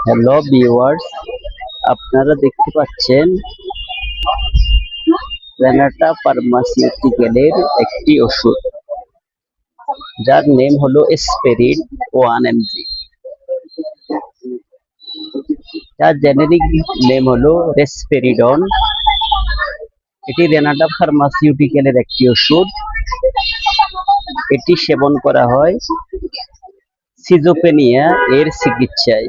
Hello viewers, আপনারা দেখতে পাচ্ছেন রেনাটা ফার্মাসিউটিক্যালের একটি ওষুধ যার নেম হলো এসপেরিন 1 mg। যার জেনেরিক নেম হলো রেসপেরিডন। এটি রেনাটা ফার্মাসিউটিক্যালের একটি ওষুধ। এটি সেবন করা হয় সিজোফ্রেনিয়া এর চিকিৎসায়।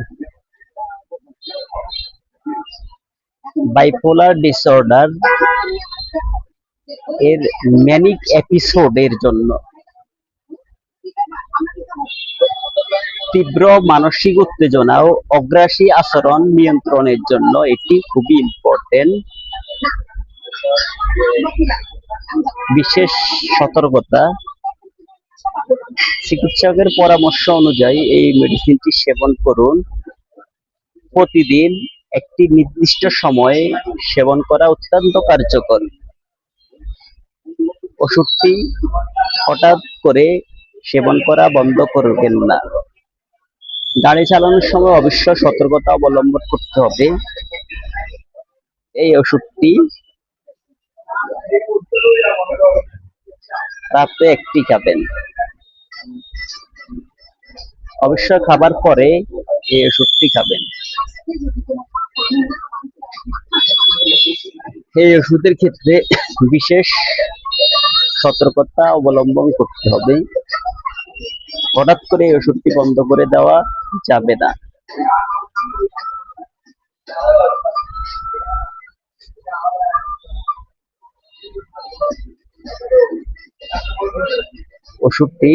বাইপোলার ডিসঅর্ডার এর ম্যানিক এপিসোড এর জন্য, তীব্র মানসিক উত্তেজনা ও অগ্রাসী আচরণ নিয়ন্ত্রণের জন্য এটি খুবই ইম্পর্টেন্ট। বিশেষ সতর্কতা: চিকিৎসকের পরামর্শ অনুযায়ী এই মেডিসিনটি সেবন করুন। প্রতিদিন একটি নির্দিষ্ট সময়ে সেবন করা অত্যন্ত কার্যকর। ওষুধটি হঠাৎ করে সেবন করা বন্ধ করবেন না। গাড়ি চালানোর সময় অবশ্যই সতর্কতা অবলম্বন করতে হবে। এই ওষুধটি রাতে একটি খাবেন। অবশ্যই খাবার পরে এই ওষুধটি খাবেন। এই ওষুধের ক্ষেত্রে বিশেষ সতর্কতা অবলম্বন করতে হবে। হঠাৎ করে এই ওষুধটি বন্ধ করে দেওয়া যাবে না। ওষুধটি